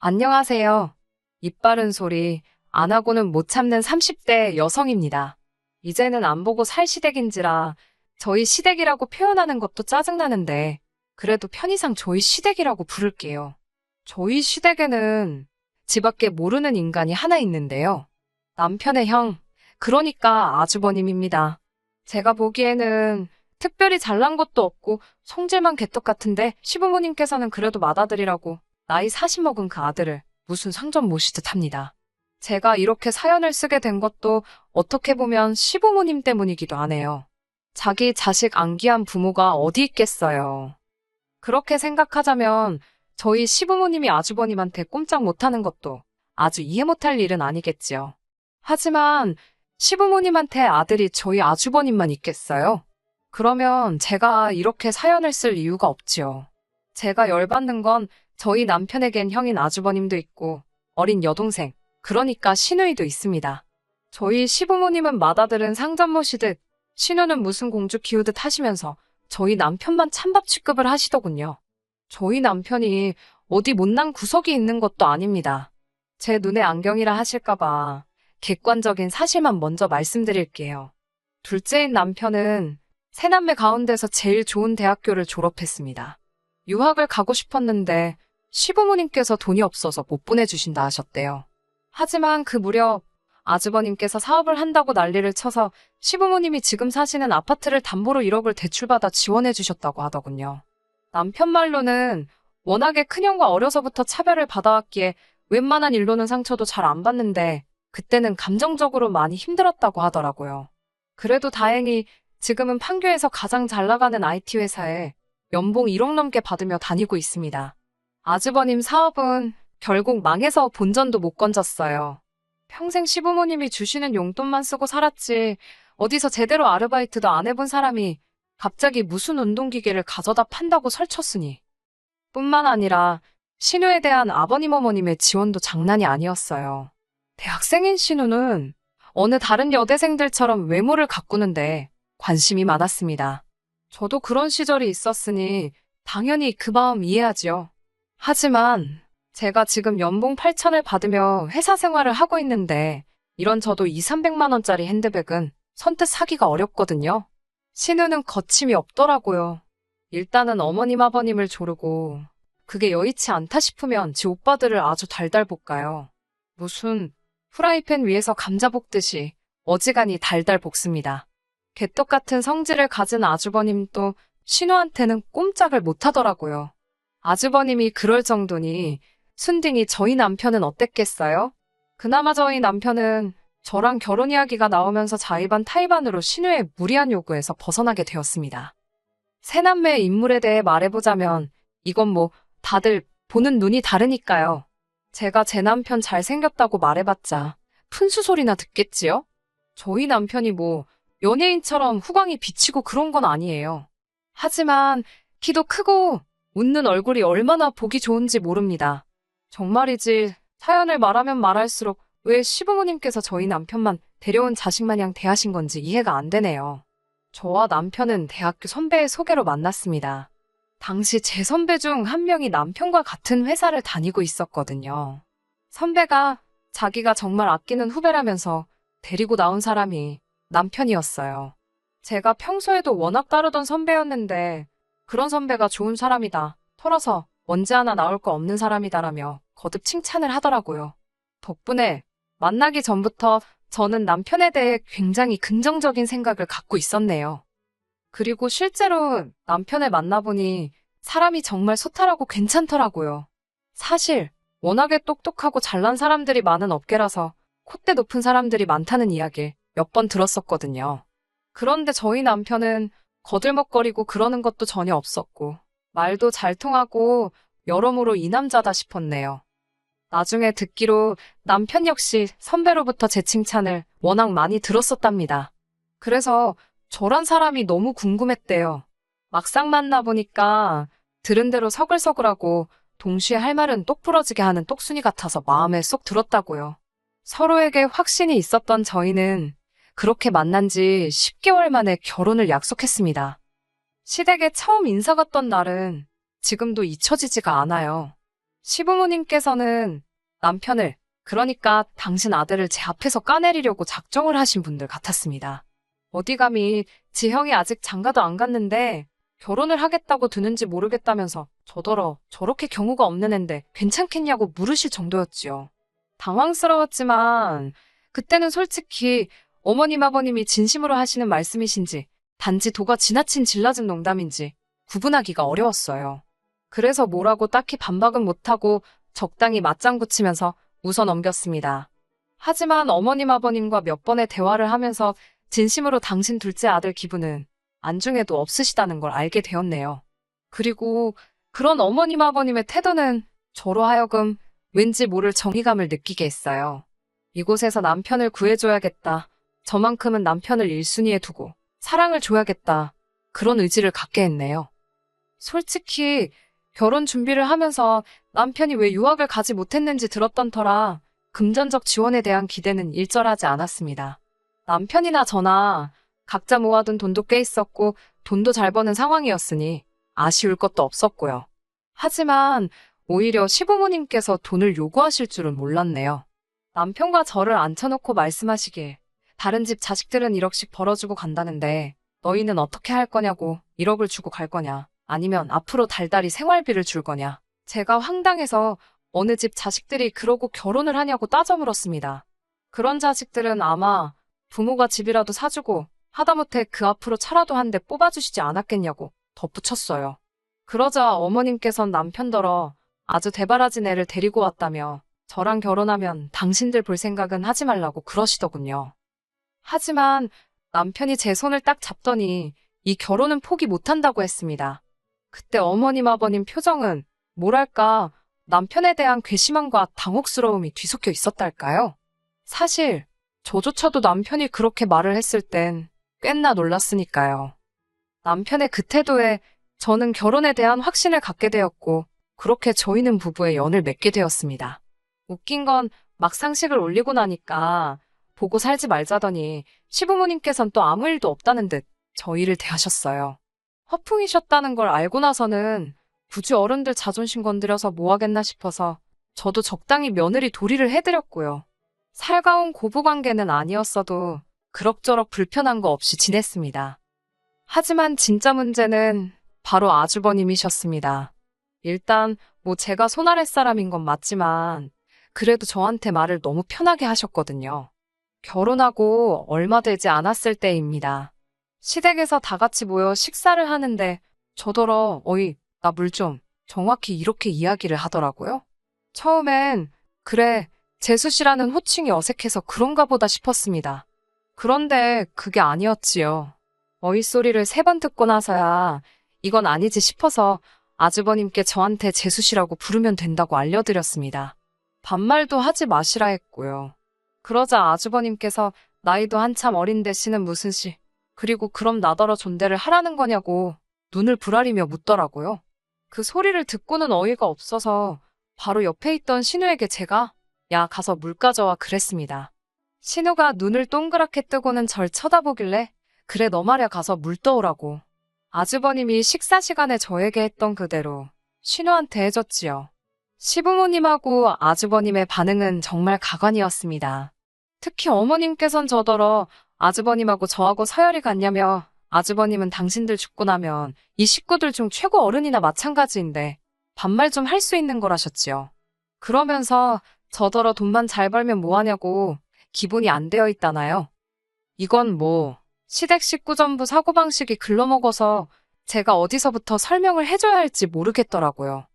안녕하세요. 입 바른 소리 안 하고는 못 참는 30대 여성입니다. 이제는 안 보고 살 시댁인지라 저희 시댁이라고 표현하는 것도 짜증나는데 그래도 편의상 저희 시댁이라고 부를게요. 저희 시댁에는 집밖에 모르는 인간이 하나 있는데요. 남편의 형, 그러니까 아주버님입니다. 제가 보기에는 특별히 잘난 것도 없고 성질만 개떡 같은데 시부모님께서는 그래도 맏아들이라고 나이 40 먹은 그 아들을 무슨 상전 모시듯 합니다. 제가 이렇게 사연을 쓰게 된 것도 어떻게 보면 시부모님 때문이기도 하네요. 자기 자식 안기한 부모가 어디 있겠어요. 그렇게 생각하자면 저희 시부모님이 아주버님한테 꼼짝 못하는 것도 아주 이해 못할 일은 아니겠지요. 하지만 시부모님한테 아들이 저희 아주버님만 있겠어요? 그러면 제가 이렇게 사연을 쓸 이유가 없지요. 제가 열받는 건 저희 남편에겐 형인 아주버님도 있고 어린 여동생, 그러니까 시누이도 있습니다. 저희 시부모님은 맏아들은 상전 모시듯 시누는 무슨 공주 키우듯 하시면서 저희 남편만 찬밥 취급을 하시더군요. 저희 남편이 어디 못난 구석이 있는 것도 아닙니다. 제 눈에 안경이라 하실까봐 객관적인 사실만 먼저 말씀드릴게요. 둘째인 남편은 세 남매 가운데서 제일 좋은 대학교를 졸업했습니다. 유학을 가고 싶었는데 시부모님께서 돈이 없어서 못 보내주신다 하셨대요. 하지만 그 무렵 아주버님께서 사업을 한다고 난리를 쳐서 시부모님이 지금 사시는 아파트를 담보로 1억을 대출받아 지원해 주셨다고 하더군요. 남편 말로는 워낙에 큰형과 어려서부터 차별을 받아왔기에 웬만한 일로는 상처도 잘 안 받는데 그때는 감정적으로 많이 힘들었다고 하더라고요. 그래도 다행히 지금은 판교에서 가장 잘 나가는 IT 회사에 연봉 1억 넘게 받으며 다니고 있습니다. 아주버님 사업은 결국 망해서 본전도 못 건졌어요. 평생 시부모님이 주시는 용돈만 쓰고 살았지 어디서 제대로 아르바이트도 안 해본 사람이 갑자기 무슨 운동기계를 가져다 판다고 설쳤으니. 뿐만 아니라 신우에 대한 아버님 어머님의 지원도 장난이 아니었어요. 대학생인 신우는 어느 다른 여대생들처럼 외모를 가꾸는데 관심이 많았습니다. 저도 그런 시절이 있었으니 당연히 그 마음 이해하지요. 하지만 제가 지금 연봉 8천을 받으며 회사 생활을 하고 있는데 이런 저도 2, 300만 원짜리 핸드백은 선뜻 사기가 어렵거든요. 신우는 거침이 없더라고요. 일단은 어머님 아버님을 조르고 그게 여의치 않다 싶으면 지 오빠들을 아주 달달 볶아요. 무슨 프라이팬 위에서 감자 볶듯이 어지간히 달달 볶습니다. 개떡 같은 성질을 가진 아주버님도 신우한테는 꼼짝을 못하더라고요. 아주버님이 그럴 정도니 순딩이 저희 남편은 어땠겠어요? 그나마 저희 남편은 저랑 결혼 이야기가 나오면서 자의반 타의반으로 신우의 무리한 요구에서 벗어나게 되었습니다. 새 남매의 인물에 대해 말해보자면 이건 뭐 다들 보는 눈이 다르니까요. 제가 제 남편 잘생겼다고 말해봤자 푼수 소리나 듣겠지요? 저희 남편이 뭐 연예인처럼 후광이 비치고 그런 건 아니에요. 하지만 키도 크고 웃는 얼굴이 얼마나 보기 좋은지 모릅니다. 정말이지 사연을 말하면 말할수록 왜 시부모님께서 저희 남편만 데려온 자식 마냥 대하신 건지 이해가 안 되네요. 저와 남편은 대학교 선배의 소개로 만났습니다. 당시 제 선배 중 한 명이 남편과 같은 회사를 다니고 있었거든요. 선배가 자기가 정말 아끼는 후배라면서 데리고 나온 사람이 남편이었어요. 제가 평소에도 워낙 따르던 선배였는데 그런 선배가 좋은 사람이다, 털어서 먼지 하나 나올 거 없는 사람이다라며 거듭 칭찬을 하더라고요. 덕분에 만나기 전부터 저는 남편에 대해 굉장히 긍정적인 생각을 갖고 있었네요. 그리고 실제로 남편을 만나보니 사람이 정말 소탈하고 괜찮더라고요. 사실 워낙에 똑똑하고 잘난 사람들이 많은 업계라서 콧대 높은 사람들이 많다는 이야기를 몇 번 들었었거든요. 그런데 저희 남편은 거들먹거리고 그러는 것도 전혀 없었고 말도 잘 통하고 여러모로 이 남자다 싶었네요. 나중에 듣기로 남편 역시 선배로부터 제 칭찬을 워낙 많이 들었었답니다. 그래서 저란 사람이 너무 궁금했대요. 막상 만나보니까 들은 대로 서글서글하고 동시에 할 말은 똑 부러지게 하는 똑순이 같아서 마음에 쏙 들었다고요. 서로에게 확신이 있었던 저희는 그렇게 만난 지 10개월 만에 결혼을 약속했습니다. 시댁에 처음 인사 갔던 날은 지금도 잊혀지지가 않아요. 시부모님께서는 남편을, 그러니까 당신 아들을 제 앞에서 까내리려고 작정을 하신 분들 같았습니다. 어디 감히 지 형이 아직 장가도 안 갔는데 결혼을 하겠다고 드는지 모르겠다면서 저더러 저렇게 경우가 없는 앤데 괜찮겠냐고 물으실 정도였지요. 당황스러웠지만 그때는 솔직히 어머님 아버님이 진심으로 하시는 말씀이신지 단지 도가 지나친 질라진 농담인지 구분하기가 어려웠어요. 그래서 뭐라고 딱히 반박은 못하고 적당히 맞장구 치면서 웃어 넘겼습니다. 하지만 어머님 아버님과 몇 번의 대화를 하면서 진심으로 당신 둘째 아들 기분은 안중에도 없으시다는 걸 알게 되었네요. 그리고 그런 어머님 아버님의 태도는 저로 하여금 왠지 모를 정의감을 느끼게 했어요. 이곳에서 남편을 구해줘야겠다. 저만큼은 남편을 1순위에 두고 사랑을 줘야겠다. 그런 의지를 갖게 했네요. 솔직히 결혼 준비를 하면서 남편이 왜 유학을 가지 못했는지 들었던 터라 금전적 지원에 대한 기대는 일절하지 않았습니다. 남편이나 저나 각자 모아둔 돈도 꽤 있었고 돈도 잘 버는 상황이었으니 아쉬울 것도 없었고요. 하지만 오히려 시부모님께서 돈을 요구하실 줄은 몰랐네요. 남편과 저를 앉혀놓고 말씀하시길 다른 집 자식들은 1억씩 벌어주고 간다는데 너희는 어떻게 할 거냐고 1억을 주고 갈 거냐 아니면 앞으로 달달이 생활비를 줄 거냐. 제가 황당해서 어느 집 자식들이 그러고 결혼을 하냐고 따져 물었습니다. 그런 자식들은 아마 부모가 집이라도 사주고 하다못해 그 앞으로 차라도 한 대 뽑아주시지 않았겠냐고 덧붙였어요. 그러자 어머님께선 남편더러 아주 대바라진 애를 데리고 왔다며 저랑 결혼하면 당신들 볼 생각은 하지 말라고 그러시더군요. 하지만 남편이 제 손을 딱 잡더니 이 결혼은 포기 못한다고 했습니다. 그때 어머님 아버님 표정은 뭐랄까 남편에 대한 괘씸함과 당혹스러움이 뒤섞여 있었달까요? 사실 저조차도 남편이 그렇게 말을 했을 땐 꽤나 놀랐으니까요. 남편의 그 태도에 저는 결혼에 대한 확신을 갖게 되었고 그렇게 저희는 부부의 연을 맺게 되었습니다. 웃긴 건 막상식을 올리고 나니까 보고 살지 말자더니 시부모님께선 또 아무 일도 없다는 듯 저희를 대하셨어요. 허풍이셨다는 걸 알고 나서는 굳이 어른들 자존심 건드려서 뭐 하겠나 싶어서 저도 적당히 며느리 도리를 해드렸고요. 살가운 고부관계는 아니었어도 그럭저럭 불편한 거 없이 지냈습니다. 하지만 진짜 문제는 바로 아주버님이셨습니다. 일단 뭐 제가 손아랫 사람인 건 맞지만 그래도 저한테 말을 너무 편하게 하셨거든요. 결혼하고 얼마 되지 않았을 때입니다. 시댁에서 다 같이 모여 식사를 하는데 저더러 어이 나 물 좀 정확히 이렇게 이야기를 하더라고요. 처음엔 그래 재수씨라는 호칭이 어색해서 그런가 보다 싶었습니다. 그런데 그게 아니었지요. 어이 소리를 3번 듣고 나서야 이건 아니지 싶어서 아주버님께 저한테 재수씨라고 부르면 된다고 알려드렸습니다. 반말도 하지 마시라 했고요. 그러자 아주버님께서 나이도 한참 어린데 씨는 무슨 씨, 그리고 그럼 나더러 존대를 하라는 거냐고 눈을 부라리며 묻더라고요. 그 소리를 듣고는 어이가 없어서 바로 옆에 있던 신우에게 제가 야 가서 물 가져와 그랬습니다. 신우가 눈을 동그랗게 뜨고는 절 쳐다보길래 그래 너 말야 가서 물 떠오라고. 아주버님이 식사 시간에 저에게 했던 그대로 신우한테 해줬지요. 시부모님하고 아주버님의 반응은 정말 가관이었습니다. 특히 어머님께선 저더러 아주버님하고 저하고 서열이 같냐며 아주버님은 당신들 죽고 나면 이 식구들 중 최고 어른이나 마찬가지인데 반말 좀 할 수 있는 거라셨지요. 그러면서 저더러 돈만 잘 벌면 뭐하냐고 기본이 안 되어 있다나요. 이건 뭐 시댁 식구 전부 사고방식이 글러먹어서 제가 어디서부터 설명을 해줘야 할지 모르겠더라고요.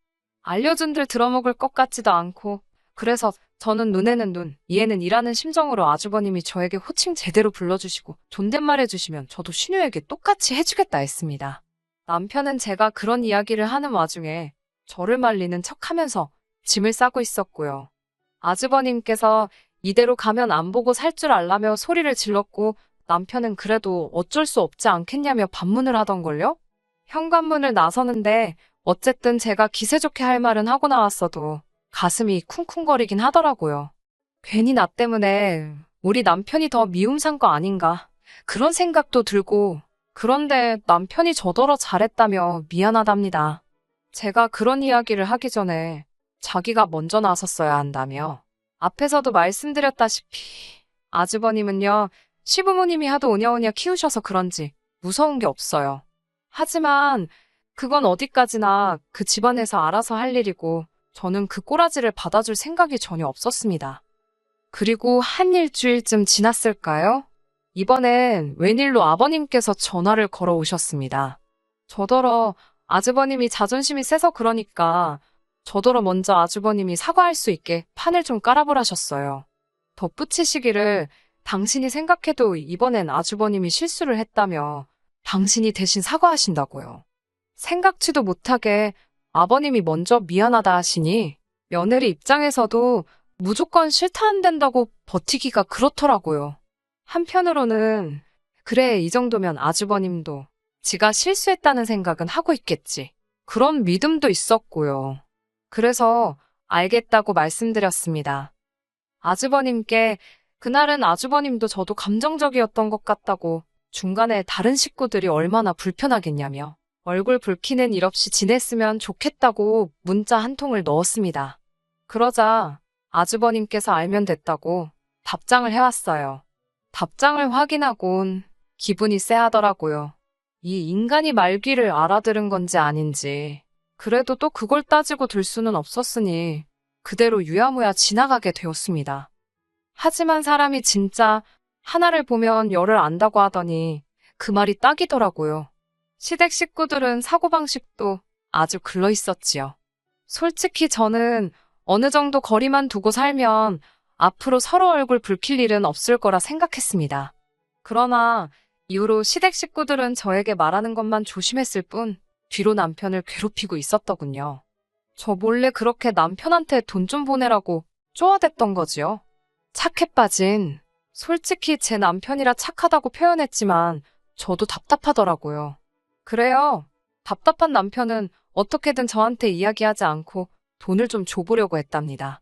알려준들 들어먹을 것 같지도 않고 그래서 저는 눈에는 눈, 이에는 이라는 심정으로 아주버님이 저에게 호칭 제대로 불러주시고 존댓말 해주시면 저도 신우에게 똑같이 해주겠다 했습니다. 남편은 제가 그런 이야기를 하는 와중에 저를 말리는 척하면서 짐을 싸고 있었고요. 아주버님께서 이대로 가면 안 보고 살 줄 알라며 소리를 질렀고 남편은 그래도 어쩔 수 없지 않겠냐며 반문을 하던걸요? 현관문을 나서는데 어쨌든 제가 기세 좋게 할 말은 하고 나왔어도 가슴이 쿵쿵거리긴 하더라고요. 괜히 나 때문에 우리 남편이 더 미움 산 거 아닌가 그런 생각도 들고 그런데 남편이 저더러 잘했다며 미안하답니다. 제가 그런 이야기를 하기 전에 자기가 먼저 나섰어야 한다며. 앞에서도 말씀드렸다시피 아주버님은요, 시부모님이 하도 오냐오냐 키우셔서 그런지 무서운 게 없어요. 하지만 그건 어디까지나 그 집안에서 알아서 할 일이고 저는 그 꼬라지를 받아줄 생각이 전혀 없었습니다. 그리고 한 일주일쯤 지났을까요? 이번엔 웬일로 아버님께서 전화를 걸어 오셨습니다. 저더러 아주버님이 자존심이 세서 그러니까 저더러 먼저 아주버님이 사과할 수 있게 판을 좀 깔아보라셨어요. 덧붙이시기를 당신이 생각해도 이번엔 아주버님이 실수를 했다며 당신이 대신 사과하신다고요. 생각지도 못하게 아버님이 먼저 미안하다 하시니 며느리 입장에서도 무조건 싫다 안 된다고 버티기가 그렇더라고요. 한편으로는 그래, 이 정도면 아주버님도 지가 실수했다는 생각은 하고 있겠지. 그런 믿음도 있었고요. 그래서 알겠다고 말씀드렸습니다. 아주버님께 그날은 아주버님도 저도 감정적이었던 것 같다고 중간에 다른 식구들이 얼마나 불편하겠냐며 얼굴 붉히는 일 없이 지냈으면 좋겠다고 문자 한 통을 넣었습니다. 그러자 아주버님께서 알면 됐다고 답장을 해왔어요. 답장을 확인하곤 기분이 쎄하더라고요. 이 인간이 말귀를 알아들은 건지 아닌지. 그래도 또 그걸 따지고 들 수는 없었으니 그대로 유야무야 지나가게 되었습니다. 하지만 사람이 진짜 하나를 보면 열을 안다고 하더니 그 말이 딱이더라고요. 시댁 식구들은 사고방식도 아주 글러 있었지요. 솔직히 저는 어느 정도 거리만 두고 살면 앞으로 서로 얼굴 붉힐 일은 없을 거라 생각했습니다. 그러나 이후로 시댁 식구들은 저에게 말하는 것만 조심했을 뿐 뒤로 남편을 괴롭히고 있었더군요. 저 몰래 그렇게 남편한테 돈 좀 보내라고 쪼아댔던 거지요. 착해 빠진. 솔직히 제 남편이라 착하다고 표현했지만 저도 답답하더라고요. 그래요. 답답한 남편은 어떻게든 저한테 이야기하지 않고 돈을 좀 줘보려고 했답니다.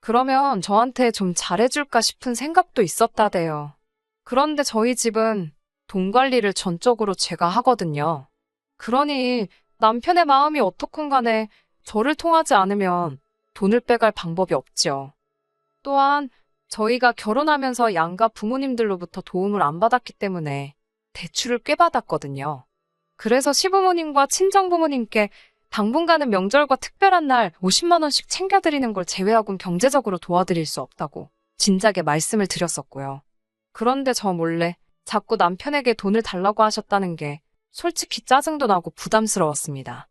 그러면 저한테 좀 잘해줄까 싶은 생각도 있었다대요. 그런데 저희 집은 돈 관리를 전적으로 제가 하거든요. 그러니 남편의 마음이 어떻건 간에 저를 통하지 않으면 돈을 빼갈 방법이 없지요. 또한 저희가 결혼하면서 양가 부모님들로부터 도움을 안 받았기 때문에 대출을 꽤 받았거든요. 그래서 시부모님과 친정부모님께 당분간은 명절과 특별한 날 50만 원씩 챙겨드리는 걸 제외하고는 경제적으로 도와드릴 수 없다고 진작에 말씀을 드렸었고요. 그런데 저 몰래 자꾸 남편에게 돈을 달라고 하셨다는 게 솔직히 짜증도 나고 부담스러웠습니다.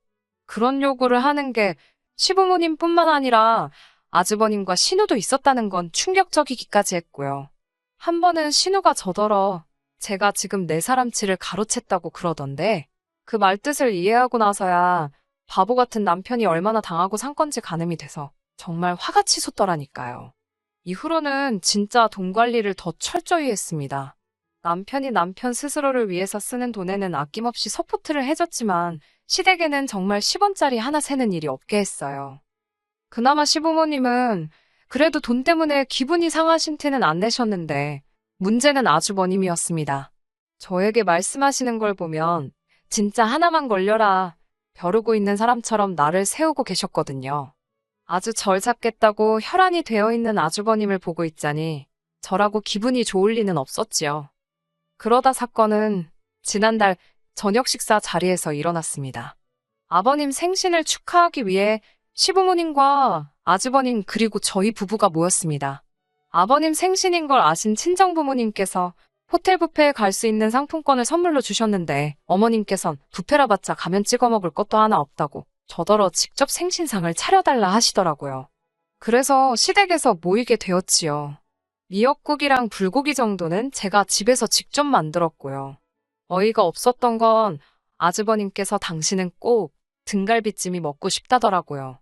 그런 요구를 하는 게 시부모님뿐만 아니라 아주버님과 신우도 있었다는 건 충격적이기까지 했고요. 한 번은 신우가 저더러 제가 지금 내 사람치를 가로챘다고 그러던데 그 말뜻을 이해하고 나서야 바보 같은 남편이 얼마나 당하고 산 건지 가늠이 돼서 정말 화가 치솟더라니까요. 이후로는 진짜 돈 관리를 더 철저히 했습니다. 남편이 남편 스스로를 위해서 쓰는 돈에는 아낌없이 서포트를 해줬지만 시댁에는 정말 10원짜리 하나 세는 일이 없게 했어요. 그나마 시부모님은 그래도 돈 때문에 기분이 상하신 티는 안 내셨는데 문제는 아주버님이었습니다. 저에게 말씀하시는 걸 보면 진짜 하나만 걸려라 벼르고 있는 사람처럼 나를 세우고 계셨거든요. 아주 절 잡겠다고 혈안이 되어 있는 아주버님을 보고 있자니 저라고 기분이 좋을 리는 없었지요. 그러다 사건은 지난달 저녁 식사 자리에서 일어났습니다. 아버님 생신을 축하하기 위해 시부모님과 아주버님 그리고 저희 부부가 모였습니다. 아버님 생신인 걸 아신 친정부모님께서 호텔 뷔페에 갈 수 있는 상품권을 선물로 주셨는데 어머님께선 뷔페라 봤자 가면 찍어 먹을 것도 하나 없다고 저더러 직접 생신상을 차려달라 하시더라고요. 그래서 시댁에서 모이게 되었지요. 미역국이랑 불고기 정도는 제가 집에서 직접 만들었고요. 어이가 없었던 건 아주버님께서 당신은 꼭 등갈비찜이 먹고 싶다더라고요.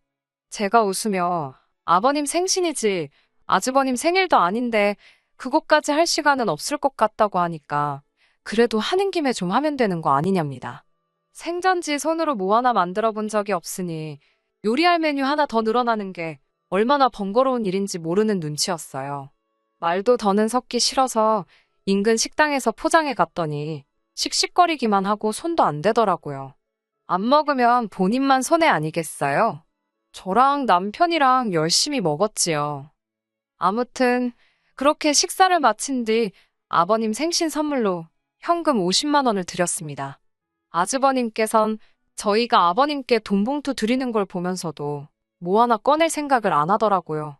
제가 웃으며 아버님 생신이지 아주버님 생일도 아닌데 그것까지 할 시간은 없을 것 같다고 하니까 그래도 하는 김에 좀 하면 되는 거 아니냐입니다. 생전지 손으로 뭐 하나 만들어 본 적이 없으니 요리할 메뉴 하나 더 늘어나는 게 얼마나 번거로운 일인지 모르는 눈치였어요. 말도 더는 섞기 싫어서 인근 식당에서 포장해 갔더니 씩씩거리기만 하고 손도 안 대더라고요. 안 먹으면 본인만 손해 아니겠어요? 저랑 남편이랑 열심히 먹었지요. 아무튼 그렇게 식사를 마친 뒤 아버님 생신 선물로 현금 50만 원을 드렸습니다. 아주버님께선 저희가 아버님께 돈 봉투 드리는 걸 보면서도 뭐 하나 꺼낼 생각을 안 하더라고요.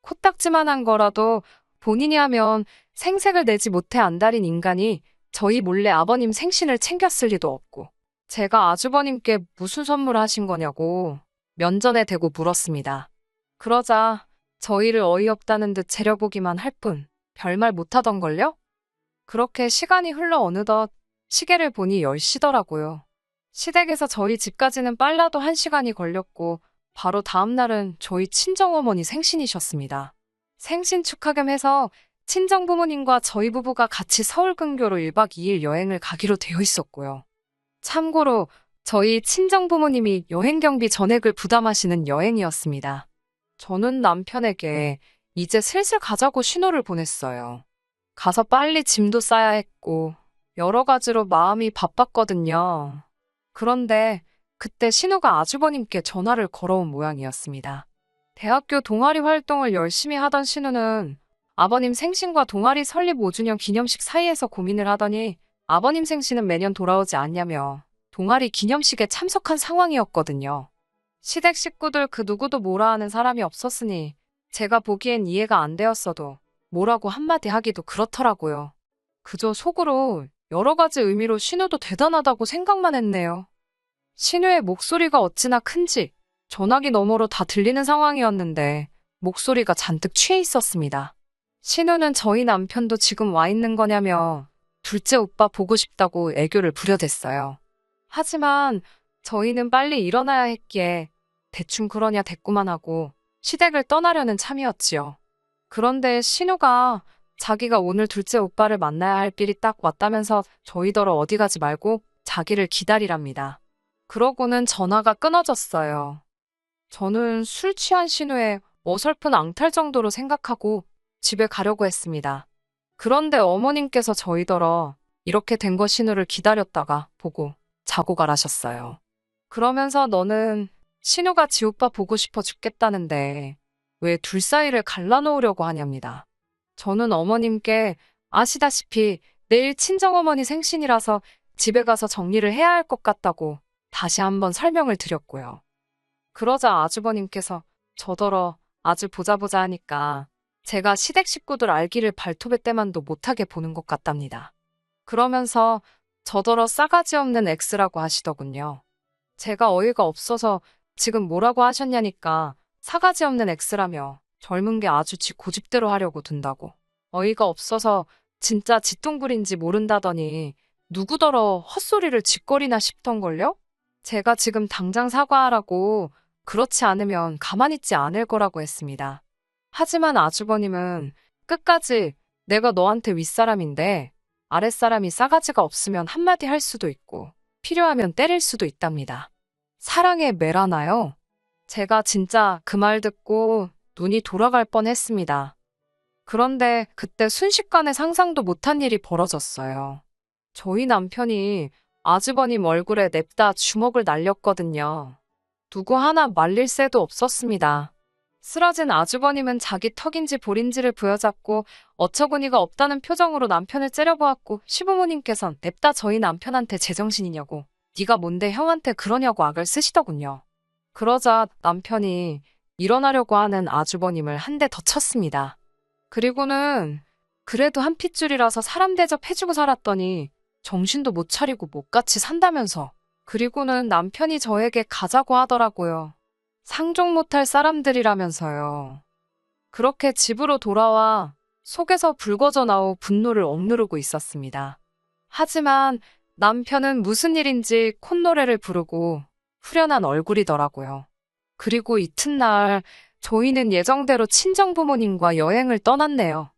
코딱지만한 거라도 본인이 하면 생색을 내지 못해 안달인 인간이 저희 몰래 아버님 생신을 챙겼을 리도 없고, 제가 아주버님께 무슨 선물을 하신 거냐고 면전에 대고 물었습니다. 그러자 저희를 어이없다는 듯 재려보기만 할 뿐 별말 못하던걸요? 그렇게 시간이 흘러 어느덧 시계를 보니 10시더라고요. 시댁에서 저희 집까지는 빨라도 1시간이 걸렸고, 바로 다음 날은 저희 친정어머니 생신이셨습니다. 생신 축하 겸 해서 친정부모님과 저희 부부가 같이 서울 근교로 1박 2일 여행을 가기로 되어 있었고요. 참고로 저희 친정부모님이 여행 경비 전액을 부담하시는 여행이었습니다. 저는 남편에게 이제 슬슬 가자고 신호를 보냈어요. 가서 빨리 짐도 싸야 했고 여러 가지로 마음이 바빴거든요. 그런데 그때 신우가 아주버님께 전화를 걸어온 모양이었습니다. 대학교 동아리 활동을 열심히 하던 신우는 아버님 생신과 동아리 설립 5주년 기념식 사이에서 고민을 하더니 아버님 생신은 매년 돌아오지 않냐며 동아리 기념식에 참석한 상황이었거든요. 시댁 식구들 그 누구도 뭐라 하는 사람이 없었으니 제가 보기엔 이해가 안 되었어도 뭐라고 한마디 하기도 그렇더라고요. 그저 속으로 여러 가지 의미로 신우도 대단하다고 생각만 했네요. 신우의 목소리가 어찌나 큰지 전화기 너머로 다 들리는 상황이었는데 목소리가 잔뜩 취해 있었습니다. 신우는 저희 남편도 지금 와 있는 거냐며 둘째 오빠 보고 싶다고 애교를 부려댔어요. 하지만 저희는 빨리 일어나야 했기에 대충 그러냐 대꾸만 하고 시댁을 떠나려는 참이었지요. 그런데 신우가 자기가 오늘 둘째 오빠를 만나야 할 빌이 딱 왔다면서 저희더러 어디 가지 말고 자기를 기다리랍니다. 그러고는 전화가 끊어졌어요. 저는 술 취한 신우의 어설픈 앙탈 정도로 생각하고 집에 가려고 했습니다. 그런데 어머님께서 저희더러 이렇게 된 거 신우를 기다렸다가 보고 자고 가라셨어요. 그러면서 너는 신우가 지 오빠 보고 싶어 죽겠다는데 왜 둘 사이를 갈라놓으려고 하냐입니다. 저는 어머님께 아시다시피 내일 친정어머니 생신이라서 집에 가서 정리를 해야 할 것 같다고 다시 한번 설명을 드렸고요. 그러자 아주버님께서 저더러 아주 보자 하니까 제가 시댁 식구들 알기를 발톱의 때만도 못하게 보는 것 같답니다. 그러면서 저더러 싸가지 없는 X라고 하시더군요. 제가 어이가 없어서 지금 뭐라고 하셨냐니까 싸가지 없는 X라며 젊은 게 아주 지 고집대로 하려고 든다고. 어이가 없어서 진짜 지뚱불인지 모른다더니 누구더러 헛소리를 짓거리나 싶던걸요? 제가 지금 당장 사과하라고, 그렇지 않으면 가만히 있지 않을 거라고 했습니다. 하지만 아주버님은 끝까지 내가 너한테 윗사람인데 아랫사람이 싸가지가 없으면 한마디 할 수도 있고 필요하면 때릴 수도 있답니다. 사랑에 매라나요? 제가 진짜 그 말 듣고 눈이 돌아갈 뻔했습니다. 그런데 그때 순식간에 상상도 못한 일이 벌어졌어요. 저희 남편이 아주버님 얼굴에 냅다 주먹을 날렸거든요. 누구 하나 말릴 새도 없었습니다. 쓰러진 아주버님은 자기 턱인지 볼인지를 부여잡고 어처구니가 없다는 표정으로 남편을 째려보았고, 시부모님께선 냅다 저희 남편한테 제정신이냐고, 네가 뭔데 형한테 그러냐고 악을 쓰시더군요. 그러자 남편이 일어나려고 하는 아주버님을 한 대 더 쳤습니다. 그리고는 그래도 한 핏줄이라서 사람 대접해주고 살았더니 정신도 못 차리고 못같이 산다면서, 그리고는 남편이 저에게 가자고 하더라고요. 상종 못할 사람들이라면서요. 그렇게 집으로 돌아와 속에서 불거져 나오 분노를 억누르고 있었습니다. 하지만 남편은 무슨 일인지 콧노래를 부르고 후련한 얼굴이더라고요. 그리고 이튿날 저희는 예정대로 친정부모님과 여행을 떠났네요.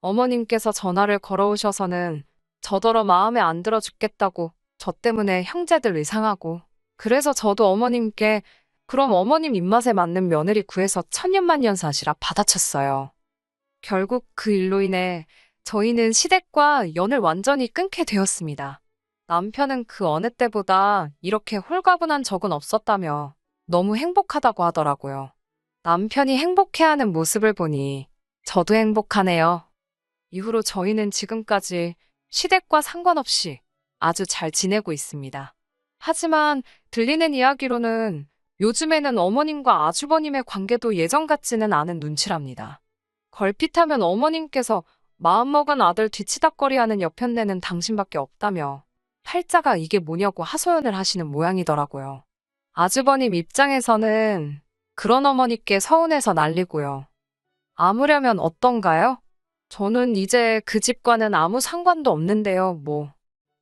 어머님께서 전화를 걸어오셔서는 저더러 마음에 안 들어 죽겠다고 저 때문에 형제들 의상하고, 그래서 저도 어머님께 그럼 어머님 입맛에 맞는 며느리 구해서 천년만년 사시라 받아쳤어요. 결국 그 일로 인해 저희는 시댁과 연을 완전히 끊게 되었습니다. 남편은 그 어느 때보다 이렇게 홀가분한 적은 없었다며 너무 행복하다고 하더라고요. 남편이 행복해하는 모습을 보니 저도 행복하네요. 이후로 저희는 지금까지 시댁과 상관없이 아주 잘 지내고 있습니다. 하지만 들리는 이야기로는 요즘에는 어머님과 아주버님의 관계도 예전 같지는 않은 눈치랍니다. 걸핏하면 어머님께서 마음먹은 아들 뒤치다꺼리하는 여편네는 당신밖에 없다며 팔자가 이게 뭐냐고 하소연을 하시는 모양이더라고요. 아주버님 입장에서는 그런 어머니께 서운해서 난리고요. 아무려면 어떤가요? 저는 이제 그 집과는 아무 상관도 없는데요, 뭐.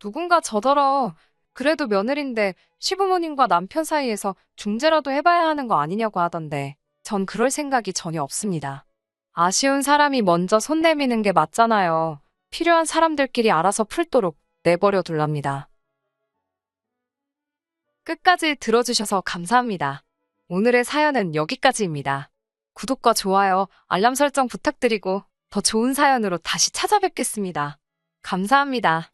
누군가 저더러 그래도 며느린데 시부모님과 남편 사이에서 중재라도 해봐야 하는 거 아니냐고 하던데 전 그럴 생각이 전혀 없습니다. 아쉬운 사람이 먼저 손 내미는 게 맞잖아요. 필요한 사람들끼리 알아서 풀도록 내버려 둘랍니다. 끝까지 들어주셔서 감사합니다. 오늘의 사연은 여기까지입니다. 구독과 좋아요, 알람 설정 부탁드리고 더 좋은 사연으로 다시 찾아뵙겠습니다. 감사합니다.